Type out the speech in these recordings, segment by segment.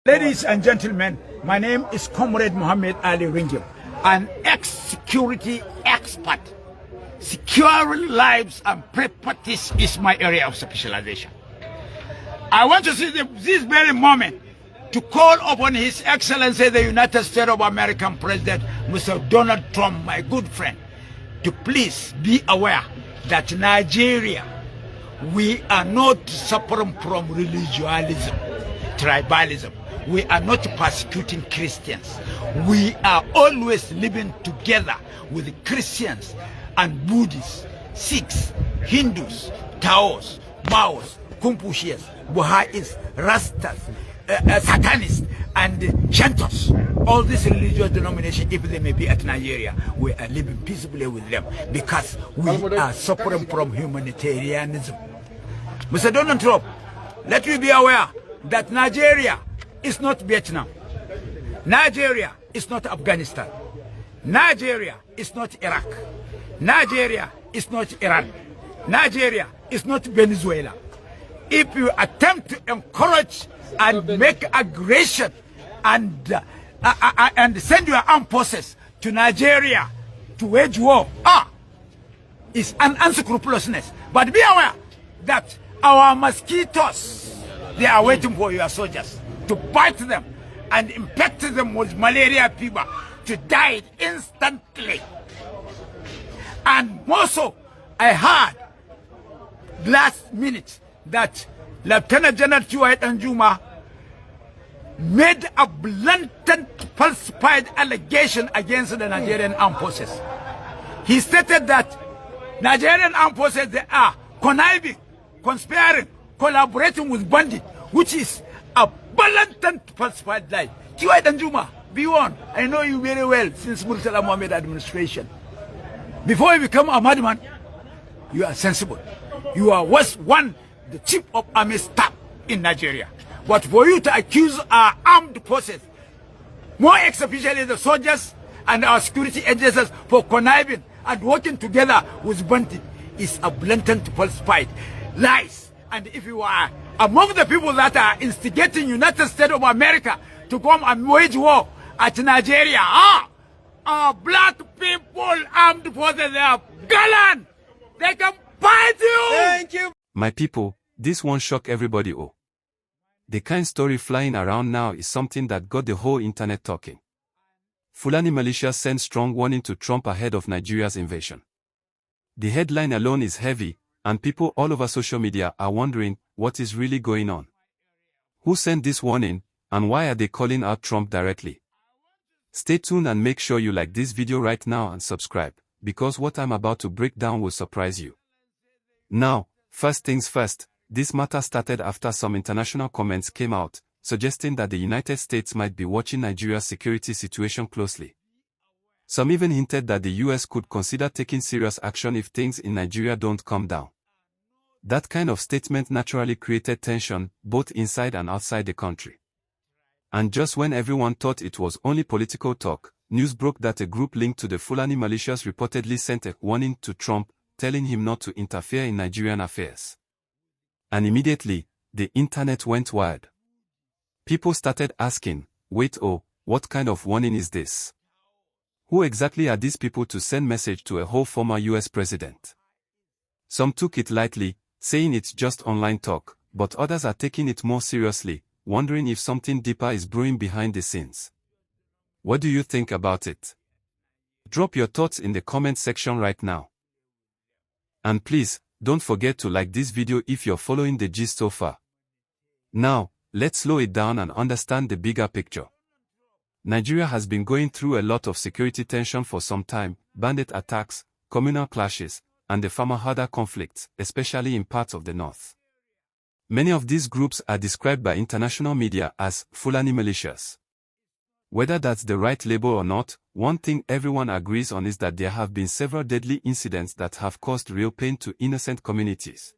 Ladies and gentlemen, my name is Comrade Mohammed Ali Ringim, an ex-security expert. Securing lives and properties is my area of specialization. I want to see this very moment to call upon His Excellency, the United States of America President, Mr. Donald Trump, my good friend, to please be aware that Nigeria, we are not suffering from religiosism, tribalism. We are not persecuting Christians. We are always living together with Christians and Buddhists, Sikhs, Hindus, Taos, Maos, Confucians, Baha'is, Rastas, Satanists, and Shantos. All these religious denominations, if they may be at Nigeria, we are living peaceably with them because we are suffering from humanitarianism. Mr. Donald Trump, let me be aware that Nigeria is not Vietnam. Nigeria is not Afghanistan. Nigeria is not Iraq. Nigeria is not Iran. Nigeria is not Venezuela. If you attempt to encourage and make aggression and send your armed forces to Nigeria to wage war, it's an unscrupulousness. But be aware that our mosquitoes, they are waiting for your soldiers to bite them and infect them with malaria fever to die instantly. And more so, I heard last minute that Lieutenant General Chiwait Anjuma made a blatant falsified allegation against the Nigerian armed forces. He stated that Nigerian armed forces, they are conniving, conspiring, collaborating with bandits, which is a blatant falsified lie. Chiwait Anjuma, be warned. I know you very well since Murtala Mohammed administration. Before you become a madman, you are sensible. You are the chief of army staff in Nigeria. But for you to accuse our armed forces, more especially the soldiers and our security agencies, for conniving and working together with bandits, is a blatant falsified lies. And if you are among the people that are instigating United States of America to come and wage war at Nigeria, our black people armed forces, they are gallant. They can fight you. Thank you. My people, this won't shock everybody. The kind story flying around now is something that got the whole internet talking. Fulani Militias sent strong warning to Trump ahead of Nigeria's invasion. The headline alone is heavy, and people all over social media are wondering what is really going on. Who sent this warning, and why are they calling out Trump directly? Stay tuned and make sure you like this video right now and subscribe, because what I'm about to break down will surprise you. Now, first things first, this matter started after some international comments came out, suggesting that the United States might be watching Nigeria's security situation closely. Some even hinted that the US could consider taking serious action if things in Nigeria don't calm down. That kind of statement naturally created tension, both inside and outside the country. And just when everyone thought it was only political talk, news broke that a group linked to the Fulani Militias reportedly sent a warning to Trump, telling him not to interfere in Nigerian affairs. And immediately, the internet went wild. People started asking, wait, what kind of warning is this? Who exactly are these people to send message to a whole former US president? Some took it lightly, saying it's just online talk, but others are taking it more seriously, wondering if something deeper is brewing behind the scenes. What do you think about it? Drop your thoughts in the comment section right now. And please, don't forget to like this video if you're following the gist so far. Now, let's slow it down and understand the bigger picture. Nigeria has been going through a lot of security tension for some time, bandit attacks, communal clashes, and the farmer-herder conflicts, especially in parts of the north. Many of these groups are described by international media as Fulani Militias. Whether that's the right label or not, one thing everyone agrees on is that there have been several deadly incidents that have caused real pain to innocent communities.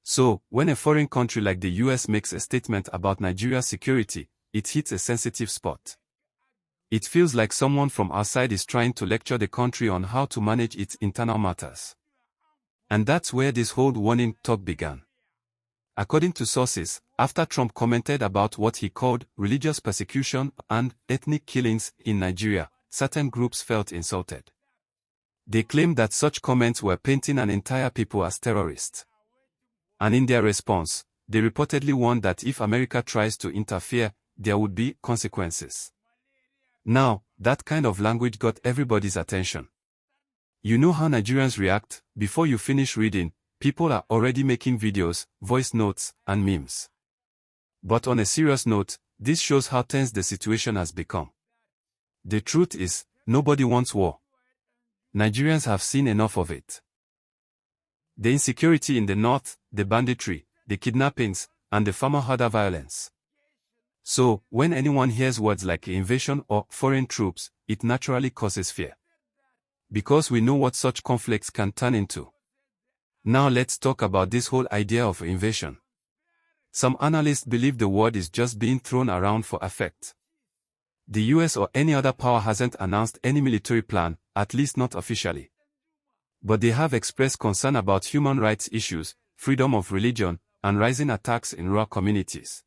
So, when a foreign country like the US makes a statement about Nigeria's security, it hits a sensitive spot. It feels like someone from outside is trying to lecture the country on how to manage its internal matters. And that's where this whole warning talk began. According to sources, after Trump commented about what he called religious persecution and ethnic killings in Nigeria. Certain groups felt insulted. They claimed that such comments were painting an entire people as terrorists. And in their response, they reportedly warned that if America tries to interfere, there would be consequences. Now, that kind of language got everybody's attention. You know how Nigerians react. Before you finish reading, people are already making videos, voice notes, and memes. But on a serious note, this shows how tense the situation has become. The truth is, nobody wants war. Nigerians have seen enough of it. The insecurity in the north, the banditry, the kidnappings, and the farmer-herder violence. So, when anyone hears words like invasion or foreign troops, it naturally causes fear. Because we know what such conflicts can turn into. Now let's talk about this whole idea of invasion. Some analysts believe the word is just being thrown around for effect. The US or any other power hasn't announced any military plan, at least not officially. But they have expressed concern about human rights issues, freedom of religion, and rising attacks in rural communities.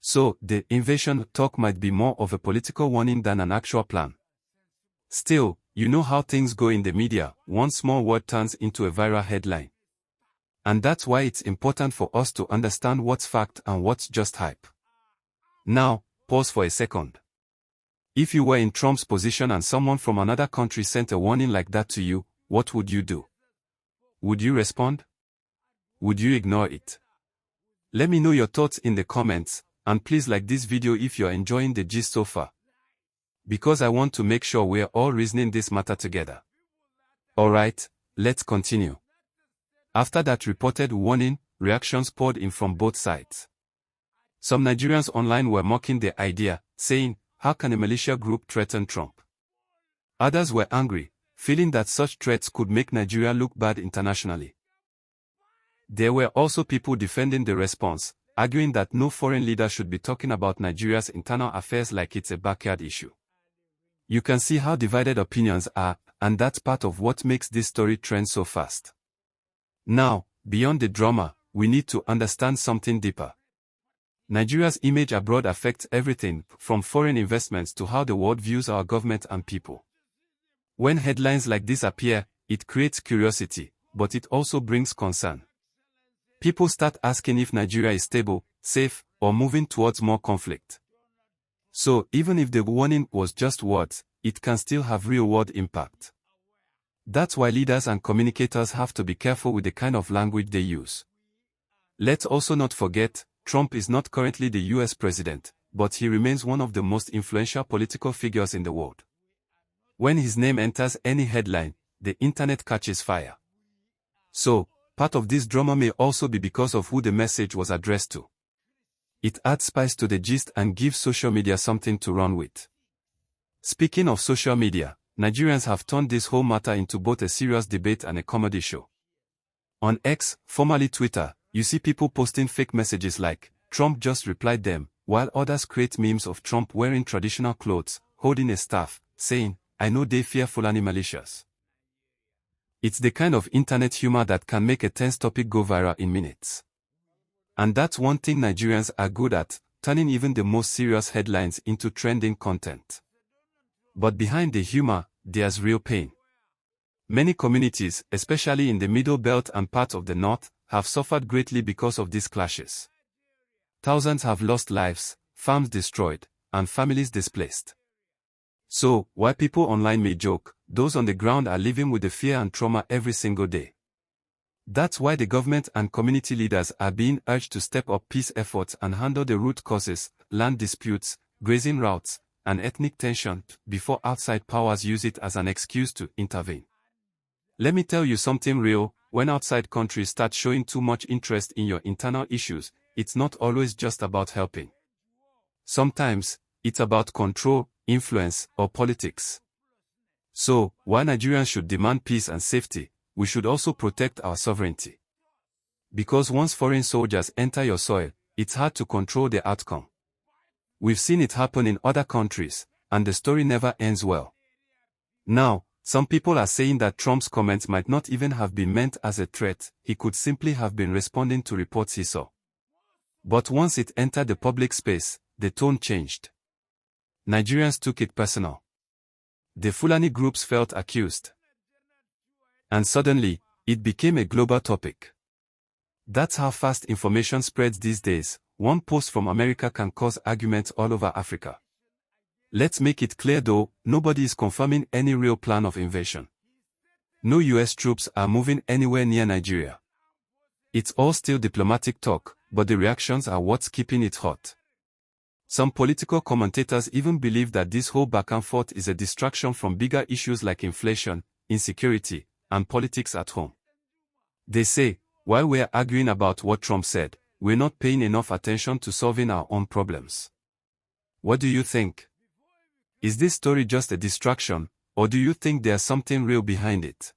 So, the invasion talk might be more of a political warning than an actual plan. Still, you know how things go in the media, one small word turns into a viral headline. And that's why it's important for us to understand what's fact and what's just hype. Now, pause for a second. If you were in Trump's position and someone from another country sent a warning like that to you, what would you do? Would you respond? Would you ignore it? Let me know your thoughts in the comments, and please like this video if you're enjoying the gist so far. Because I want to make sure we're all reasoning this matter together. Alright, let's continue. After that reported warning, reactions poured in from both sides. Some Nigerians online were mocking the idea, saying, how can a militia group threaten Trump? Others were angry, feeling that such threats could make Nigeria look bad internationally. There were also people defending the response, arguing that no foreign leader should be talking about Nigeria's internal affairs like it's a backyard issue. You can see how divided opinions are, and that's part of what makes this story trend so fast. Now, beyond the drama, we need to understand something deeper. Nigeria's image abroad affects everything, from foreign investments to how the world views our government and people. When headlines like this appear, it creates curiosity, but it also brings concern. People start asking if Nigeria is stable, safe, or moving towards more conflict. So, even if the warning was just words, it can still have real-world impact. That's why leaders and communicators have to be careful with the kind of language they use. Let's also not forget, Trump is not currently the US president, but he remains one of the most influential political figures in the world. When his name enters any headline, the internet catches fire. So, part of this drama may also be because of who the message was addressed to. It adds spice to the gist and gives social media something to run with. Speaking of social media, Nigerians have turned this whole matter into both a serious debate and a comedy show. On X, formerly Twitter, you see people posting fake messages like, Trump just replied them, while others create memes of Trump wearing traditional clothes, holding a staff, saying, I know they fear Fulani Militias. It's the kind of internet humor that can make a tense topic go viral in minutes. And that's one thing Nigerians are good at, turning even the most serious headlines into trending content. But behind the humor, there's real pain. Many communities, especially in the Middle Belt and parts of the North, have suffered greatly because of these clashes. Thousands have lost lives, farms destroyed, and families displaced. So, while people online may joke, those on the ground are living with the fear and trauma every single day. That's why the government and community leaders are being urged to step up peace efforts and handle the root causes, land disputes, grazing routes, and ethnic tension, before outside powers use it as an excuse to intervene. Let me tell you something real, when outside countries start showing too much interest in your internal issues, it's not always just about helping. Sometimes, it's about control, influence, or politics. So, while Nigerians should demand peace and safety, we should also protect our sovereignty. Because once foreign soldiers enter your soil, it's hard to control the outcome. We've seen it happen in other countries, and the story never ends well. Now, some people are saying that Trump's comments might not even have been meant as a threat, he could simply have been responding to reports he saw. But once it entered the public space, the tone changed. Nigerians took it personal. The Fulani groups felt accused. And suddenly, it became a global topic. That's how fast information spreads these days. One post from America can cause arguments all over Africa. Let's make it clear though, nobody is confirming any real plan of invasion. No US troops are moving anywhere near Nigeria. It's all still diplomatic talk, but the reactions are what's keeping it hot. Some political commentators even believe that this whole back and forth is a distraction from bigger issues like inflation, insecurity, and politics at home. They say, while we're arguing about what Trump said, we're not paying enough attention to solving our own problems. What do you think? Is this story just a distraction, or do you think there's something real behind it?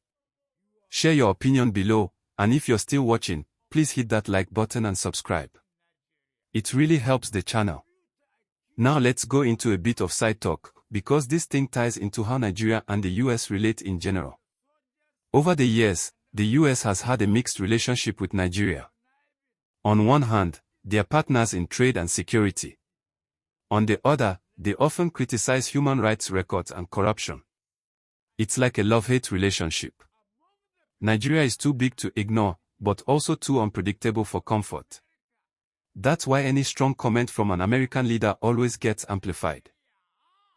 Share your opinion below, and if you're still watching, please hit that like button and subscribe. It really helps the channel. Now let's go into a bit of side talk, because this thing ties into how Nigeria and the US relate in general. Over the years, the US has had a mixed relationship with Nigeria. On one hand, they are partners in trade and security. On the other, they often criticize human rights records and corruption. It's like a love-hate relationship. Nigeria is too big to ignore, but also too unpredictable for comfort. That's why any strong comment from an American leader always gets amplified.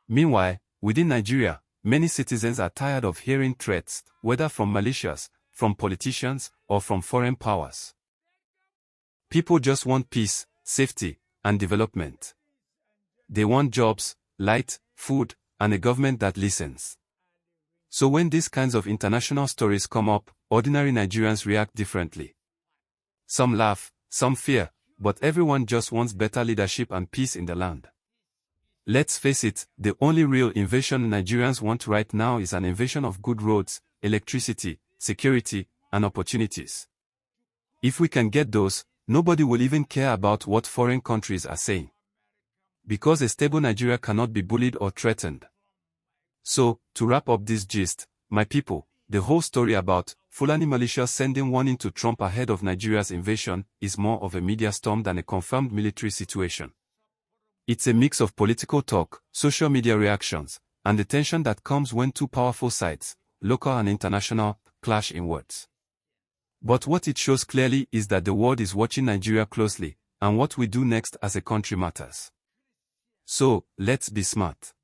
Meanwhile, within Nigeria, many citizens are tired of hearing threats, whether from militias, from politicians, or from foreign powers. People just want peace, safety, and development. They want jobs, light, food, and a government that listens. So when these kinds of international stories come up, ordinary Nigerians react differently. Some laugh, some fear, but everyone just wants better leadership and peace in the land. Let's face it, the only real invasion Nigerians want right now is an invasion of good roads, electricity, security, and opportunities. If we can get those, nobody will even care about what foreign countries are saying. Because a stable Nigeria cannot be bullied or threatened. So, to wrap up this gist, my people, the whole story about Fulani Militias sending warning to Trump ahead of Nigeria's invasion is more of a media storm than a confirmed military situation. It's a mix of political talk, social media reactions, and the tension that comes when two powerful sides, local and international, clash in words. But what it shows clearly is that the world is watching Nigeria closely, and what we do next as a country matters. So, let's be smart.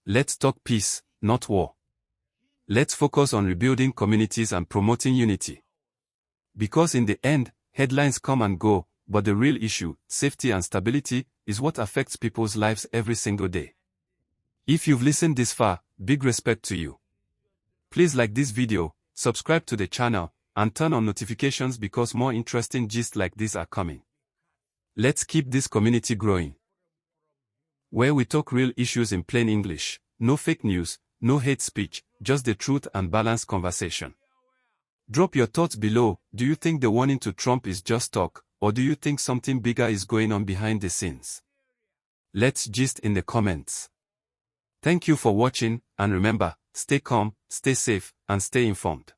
Let's talk peace, not war. Let's focus on rebuilding communities and promoting unity. Because in the end, headlines come and go, but the real issue, safety and stability, is what affects people's lives every single day. If you've listened this far, big respect to you. Please like this video, subscribe to the channel, and turn on notifications because more interesting gists like this are coming. Let's keep this community growing. Where we talk real issues in plain English, no fake news, no hate speech, just the truth and balanced conversation. Drop your thoughts below. Do you think the warning to Trump is just talk, or do you think something bigger is going on behind the scenes? Let's gist in the comments. Thank you for watching, and remember, stay calm, stay safe, and stay informed.